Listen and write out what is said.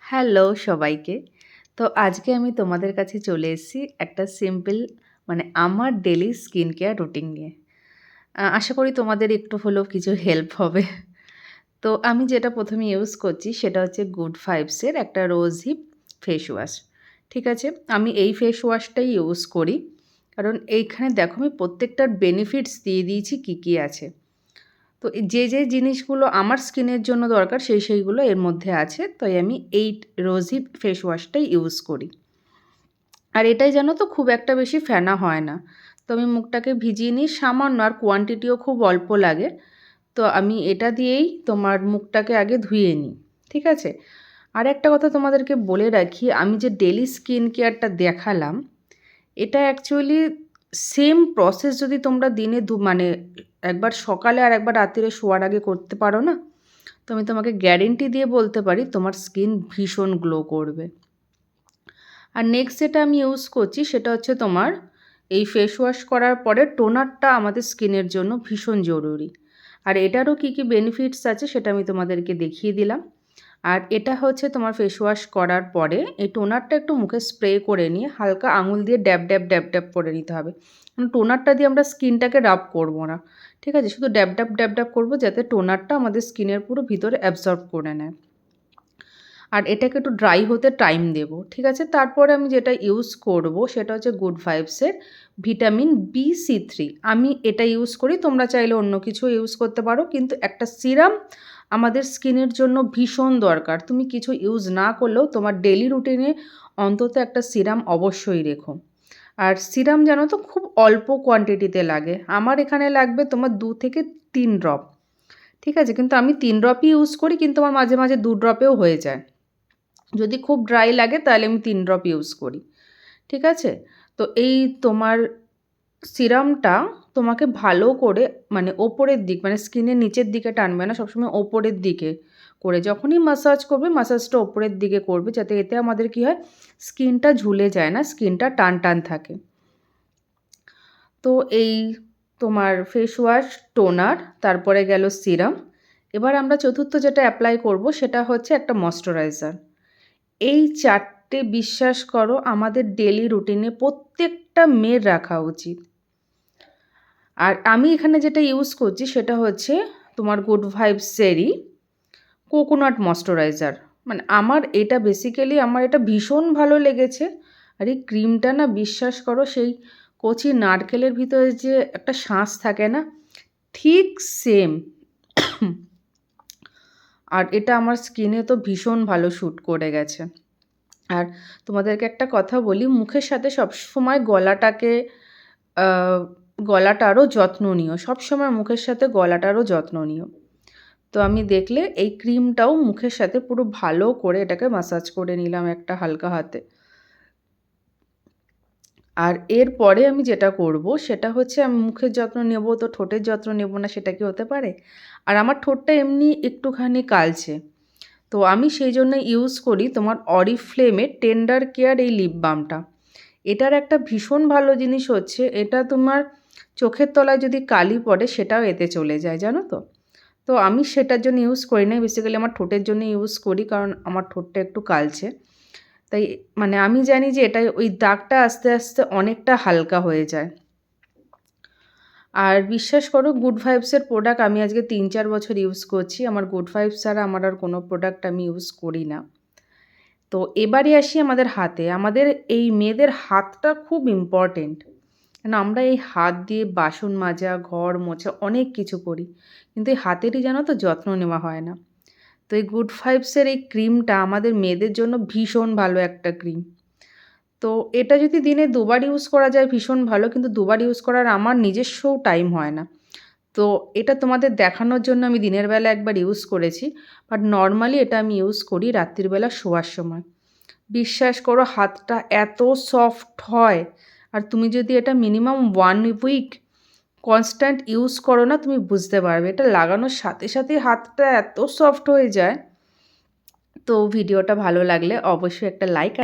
Hello সবাইকে। তো আজকে আমি তোমাদের কাছে চলে এসেছি একটা সিম্পল আমার ডেইলি স্কিন কেয়ার রুটিন নিয়ে। আশা করি তোমাদের একটু হলেও কিছু হেল্প হবে। তো আমি যেটা ১ম এ ইউজ করছি সেটা হচ্ছে গুড ভাইবস এর একটা রোজ হিপ ফেস ওয়াশ। ঠিক আছে? আমি এই ফেস ওয়াশটাই ইউজ করি। কারণ এইখানে দেখো আমি প্রত্যেকটার বেনিফিটস দিয়ে দিয়েছি কী, কী আছে। তো যে জিনিসগুলো আমার স্কিনের জন্য দরকার সেইগুলো এর মধ্যে আছে। তাই আমি এই রোজি ফেস ওয়াশটাই ইউজ করি। আর এটাই জানো তো খুব একটা বেশি ফেনা হয় না। তো আমি মুখটাকে ভিজিয়ে নিই সামান্য, আর কোয়ান্টিটিও খুব অল্প লাগে। তো আমি এটা দিয়েই তোমার মুখটাকে আগে ধুয়ে নিই। ঠিক আছে? আর একটা কথা তোমাদেরকে বলে রাখি, আমি যে ডেইলি স্কিন কেয়ারটা দেখালাম, এটা অ্যাকচুয়ালি সেম প্রসেস যদি তোমরা দিনে একবার সকালে আর একবার রাত্তিরে শোয়ার আগে করতে পারো না, তো আমি তোমাকে গ্যারেন্টি দিয়ে বলতে পারি তোমার স্কিন ভীষণ গ্লো করবে। আর নেক্সট যেটা আমি ইউজ করছি সেটা হচ্ছে তোমার এই ফেস ওয়াশ করার পরে টোনারটা আমাদের স্কিনের জন্য ভীষণ জরুরি। আর এটারও কী কী বেনিফিটস আছে সেটা আমি তোমাদেরকে দেখিয়ে দিলাম। আর এটা হচ্ছে তোমার ফেস ওয়াশ করার পরে এই টোনারটা একটু মুখে স্প্রে করে নিয়ে হালকা আঙুল দিয়ে ড্যাব ড্যাব ড্যাব ড্যাব করে নিতে হবে। কারণ টোনারটা দিয়ে আমরা স্কিনটাকে রাব করবো না। ঠিক আছে? শুধু ড্যাব ড্যাব ড্যাব ড্যাব করবো যাতে টোনারটা আমাদের স্কিনের পুরো ভিতরে অ্যাবজর্ব করে নেয়। আর এটাকে একটু ড্রাই হতে টাইম দেব। ঠিক আছে? তারপরে আমি যেটা ইউজ করব সেটা হচ্ছে গুড ভাইবসের ভিটামিন BC3। আমি এটা ইউজ করি, তোমরা চাইলে অন্য কিছু ইউজ করতে পারো, কিন্তু একটা সিরাম আমাদের স্কিনের জন্য ভীষণ দরকার। তুমি কিছু ইউজ না করলেও তোমার ডেইলি রুটিনে অন্তত একটা সিরাম অবশ্যই রেখো। আর সিরাম জানো তো খুব অল্প কোয়ান্টিটিতে লাগে। আমার এখানে লাগবে তোমার 2 থেকে 3 ড্রপ। ঠিক আছে? কিন্তু আমি 3 ড্রপই ইউজ করি, কিন্তু আমার মাঝে মাঝে 2 ড্রপেও হয়ে যায়। যদি খুব ড্রাই লাগে তাহলে আমি 3 ড্রপ ইউজ করি। ঠিক আছে? তো এই তোমার সিরামটা তোমাকে ভালো করে ওপরের দিক স্কিনের নিচের দিকে টানবে না, সবসময় ওপরের দিকে করে যখনই ম্যাসাজ করবে ম্যাসাজটা ওপরের দিকে করবে, যাতে এতে আমাদের কী হয়, স্কিনটা ঝুলে যায় না, স্কিনটা টান টান থাকে। তো এই তোমার ফেস ওয়াশ, টোনার, তারপরে গেল সিরাম। এবার আমরা চতুর্থ যেটা অ্যাপ্লাই করব সেটা হচ্ছে একটা ময়েশ্চারাইজার। এই 4টে বিশ্বাস করো আমাদের ডেলি রুটিনে প্রত্যেকটা মেয়ের রাখা উচিত। আর আমি এখানে যেটা ইউজ করছি সেটা হচ্ছে তোমার গুড ভাইবসেরই কোকোনাট ময়েশ্চারাইজার। আমার এটা বেসিক্যালি আমার এটা ভীষণ ভালো লেগেছে। আর এই ক্রিমটা না বিশ্বাস করো সেই কচি নারকেলের ভিতরে যে একটা শাঁস থাকে না, ঠিক সেম। আর এটা আমার স্কিনে তো ভীষণ ভালো শ্যুট করে গেছে। আর তোমাদেরকে একটা কথা বলি, মুখের সাথে সবসময় গলাটারও যত্ন নিও। সবসময় মুখের সাথে গলাটারও যত্ন নিও। তো আমি দেখলে এই ক্রিমটাও মুখের সাথে পুরো ভালো করে এটাকে ম্যাসাজ করে নিলাম একটা হালকা হাতে। আর এরপরে আমি যেটা করব সেটা হচ্ছে আমি মুখের যত্ন নেব, তো ঠোঁটের যত্ন নেব না সেটা কি হতে পারে? আর আমার ঠোঁটটা এমনি একটুখানি কালচে। তো আমি সেই জন্য ইউজ করি তোমার অরিফ্লেমের টেন্ডার কেয়ার এই লিপ বামটা। এটার একটা ভীষণ ভালো জিনিস হচ্ছে এটা তোমার চোখের তলায় যদি কালি পড়ে সেটাও এতে চলে যায়, জানো তো? তো আমি সেটার জন্য ইউজ করি না, বেসিক্যালি আমার ঠোঁটের জন্য ইউজ করি, কারণ আমার ঠোঁটটা একটু কালচে। তাই আমি জানি যে এটা ওই দাগটা আস্তে আস্তে অনেকটা হালকা হয়ে যায়। আর বিশ্বাস করো গুড ভাইবসের প্রোডাক্ট আমি আজকে 3-4 বছর ইউজ করছি। আমার গুড ভাইবস ছাড়া আমার আর কোনো প্রোডাক্ট আমি ইউজ করি না। তো এবারে আসি আমাদের হাতে। আমাদের এই মেয়েদের হাতটা খুব ইম্পর্টেন্ট। কেন আমরা এই হাত দিয়ে বাসন মাজা, ঘর মোছা অনেক কিছু করি। কিন্তু এই হাতেরই জানো তো যত্ন নেওয়া হয় না। তো এই গুড ভাইবসের এই ক্রিমটা আমাদের মেয়েদের জন্য ভীষণ ভালো একটা ক্রিম। তো এটা যদি দিনে 2 বার ইউজ করা যায় ভীষণ ভালো, কিন্তু 2 বার ইউজ করার আমার নিজস্বও টাইম হয় না। তো এটা তোমাদের দেখানোর জন্য আমি দিনের বেলা একবার ইউজ করেছি, বাট নর্মালি এটা আমি ইউজ করি রাত্রির বেলা শোয়ার সময়। বিশ্বাস করো হাতটা এত সফট হয়। আর তুমি যদি এটা মিনিমাম 1 উইক কনস্ট্যান্ট ইউজ করো না, তুমি বুঝতে পারবে এটা লাগানোর সাথে সাথেই হাতটা এত সফট হয়ে যায়। তো ভিডিওটা ভালো লাগলে অবশ্যই একটা লাইক